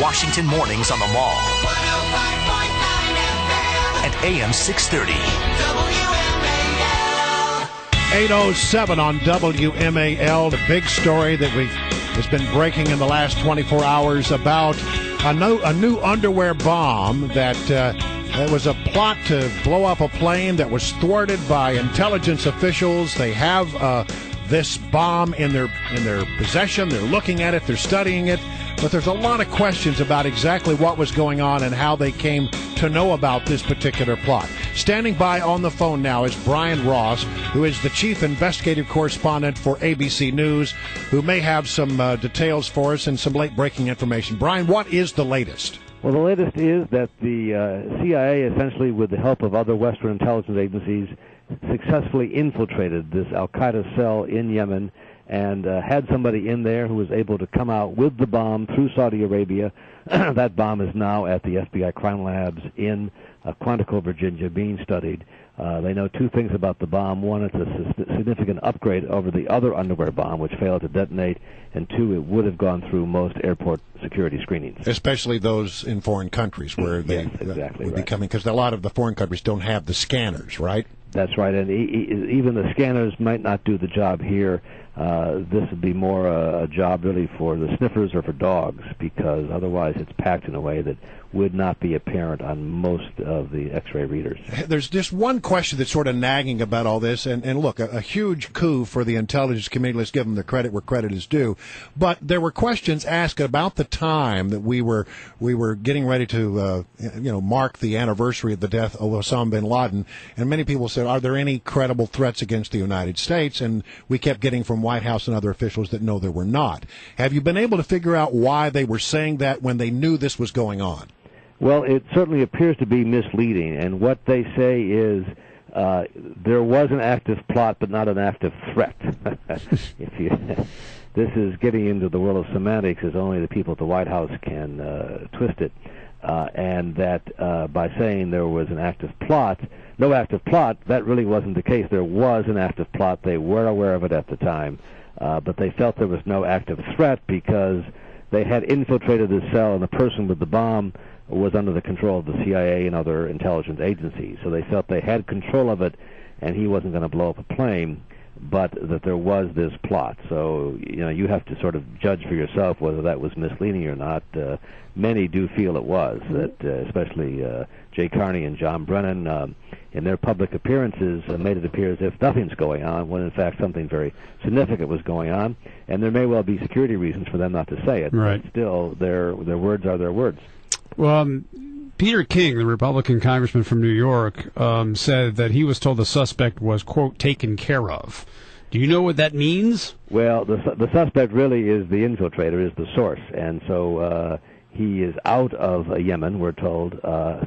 Washington mornings on the Mall. 105.9 FM. And AM 630. WMAL. 8:07 on WMAL. The big story that has been breaking in the last 24 hours about a new underwear bomb that was a plot to blow up a plane that was thwarted by intelligence officials. They have this bomb in their possession. They're looking at it. They're studying it. But there's a lot of questions about exactly what was going on and how they came to know about this particular plot. Standing by on the phone now is Brian Ross, who is the chief investigative correspondent for ABC News, who may have some details for us and some late-breaking information. Brian, what is the latest? Well, the latest is that the CIA, essentially with the help of other Western intelligence agencies, successfully infiltrated this al-Qaeda cell in Yemen and had somebody in there who was able to come out with the bomb through Saudi Arabia. That bomb is now at the FBI crime labs in Quantico, Virginia, being studied. They know two things about the bomb. One, it's a significant upgrade over the other underwear bomb, which failed to detonate. And two, it would have gone through most airport security screenings. Especially those in foreign countries where they would be coming, because a lot of the foreign countries don't have the scanners, right? That's right, and even the scanners might not do the job here. This would be more a job really for the sniffers or for dogs, because otherwise it's packed in a way that would not be apparent on most of the X-ray readers. There's just one question that's sort of nagging about all this, and look, a huge coup for the intelligence community. Let's give them the credit where credit is due. But there were questions asked about the time that we were getting ready to mark the anniversary of the death of Osama bin Laden, and many people said, are there any credible threats against the United States? And we kept getting from White House and other officials that no, there were not. Have you been able to figure out why they were saying that when they knew this was going on? Well, it certainly appears to be misleading, and what they say is there was an active plot, but not an active threat. This is getting into the world of semantics, as only the people at the White House can twist it, and that by saying there was an active plot, no active plot, that really wasn't the case. There was an active plot. They were aware of it at the time, but they felt there was no active threat because they had infiltrated the cell, and the person with the bomb was under the control of the CIA and other intelligence agencies. So they felt they had control of it, and he wasn't going to blow up a plane, but that there was this plot. So, you have to sort of judge for yourself whether that was misleading or not. Many do feel it was, that especially Jay Carney and John Brennan, in their public appearances, made it appear as if nothing's going on, when in fact something very significant was going on, and there may well be security reasons for them not to say it. Right. But still, their words are their words. Well, Peter King, the Republican congressman from New York, said that he was told the suspect was, quote, taken care of. Do you know what that means? Well, the suspect really is the infiltrator, is the source, and so he is out of Yemen, we're told,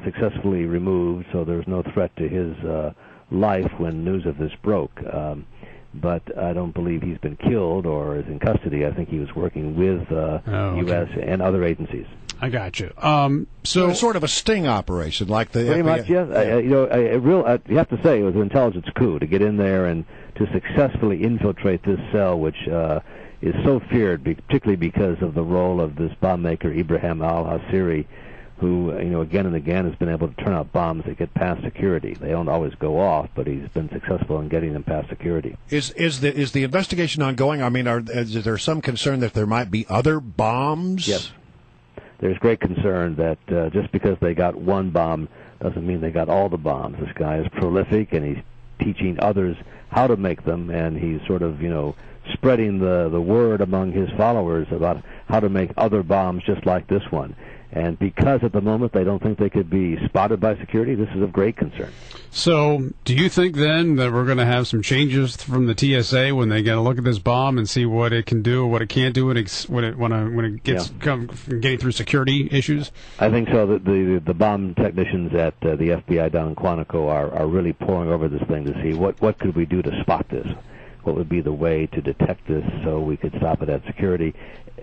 successfully removed, so there's no threat to his life when news of this broke. But I don't believe he's been killed or is in custody. I think he was working with U.S. and other agencies. I got you. So it's sort of a sting operation, like the pretty FBI. much, yes. You have to say it was an intelligence coup to get in there and to successfully infiltrate this cell, which is so feared, particularly because of the role of this bomb maker Ibrahim al-Hasiri, who again and again has been able to turn out bombs that get past security. They don't always go off, but he's been successful in getting them past security. Is the investigation ongoing? I mean, is there some concern that there might be other bombs? Yes. There's great concern that just because they got one bomb doesn't mean they got all the bombs. This guy is prolific, and he's teaching others how to make them, and he's sort of, spreading the word among his followers about how to make other bombs just like this one. And because at the moment they don't think they could be spotted by security, this is of great concern. So do you think then that we're going to have some changes from the TSA when they get a look at this bomb and see what it can do, what it can't do when it gets getting through security issues? I think so. The bomb technicians at the FBI down in Quantico are really poring over this thing to see what could we do to spot this. What would be the way to detect this so we could stop it at security?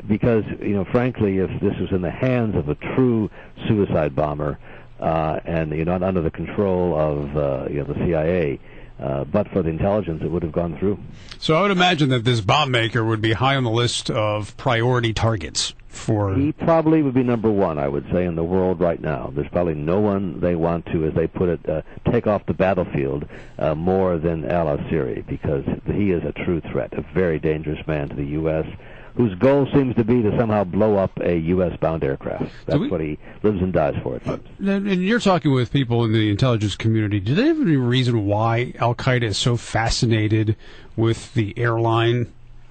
Because, frankly, if this was in the hands of a true suicide bomber and, not under the control of, the CIA, but for the intelligence, it would have gone through. So I would imagine that this bomb maker would be high on the list of priority targets. He probably would be number one, I would say, in the world right now. There's probably no one they want to, as they put it, take off the battlefield more than al-Asiri, because he is a true threat, a very dangerous man to the U.S., whose goal seems to be to somehow blow up a U.S.-bound aircraft. That's what he lives and dies for, it seems. And you're talking with people in the intelligence community. Do they have any reason why al-Qaeda is so fascinated with the airlines?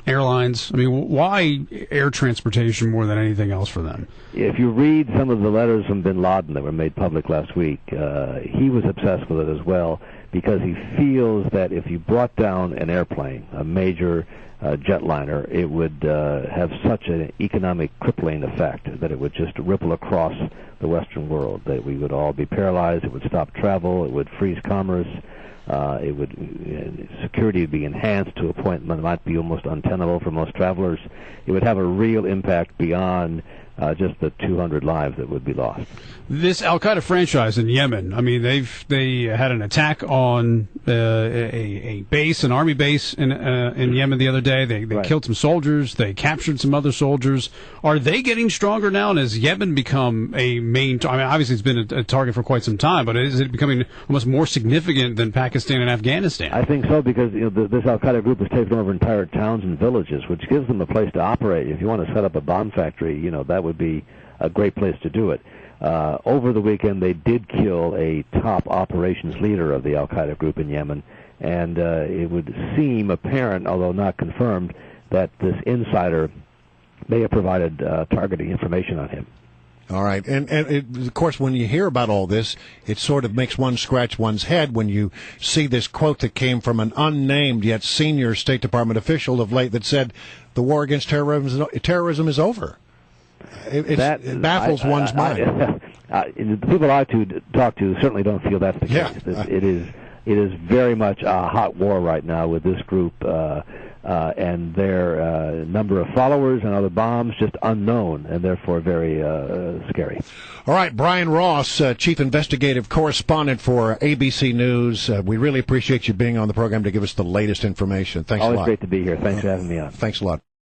I mean, why air transportation more than anything else for them? If you read some of the letters from bin Laden that were made public last week, he was obsessed with it as well, because he feels that if you brought down an airplane, a major jetliner, it would have such an economic crippling effect that it would just ripple across the Western world, that we would all be paralyzed, it would stop travel, it would freeze commerce, security would be enhanced to a point that might be almost untenable for most travelers. It would have a real impact beyond just the 200 lives that would be lost. This al-Qaeda franchise in Yemen, I mean, they had an attack on a base, an army base in Yemen the other day. They killed some soldiers. They captured some other soldiers. Are they getting stronger now? And has Yemen become a main? I mean, obviously it's been a target for quite some time, but is it becoming almost more significant than Pakistan and Afghanistan? I think so, because this al-Qaeda group has taken over entire towns and villages, which gives them a place to operate. If you want to set up a bomb factory, that would be a great place to do it. Over the weekend, they did kill a top operations leader of the al-Qaeda group in Yemen, and it would seem apparent, although not confirmed, that this insider may have provided targeting information on him. All right. And of course, when you hear about all this, it sort of makes one scratch one's head when you see this quote that came from an unnamed yet senior State Department official of late that said the war against terrorism is over. It baffles one's mind. The people I talk to certainly don't feel that's the case. Yeah. It is very much a hot war right now with this group and their number of followers and other bombs just unknown, and therefore very scary. All right, Brian Ross, Chief Investigative Correspondent for ABC News. We really appreciate you being on the program to give us the latest information. Thanks a lot. Always great to be here. Thanks for having me on. Thanks a lot.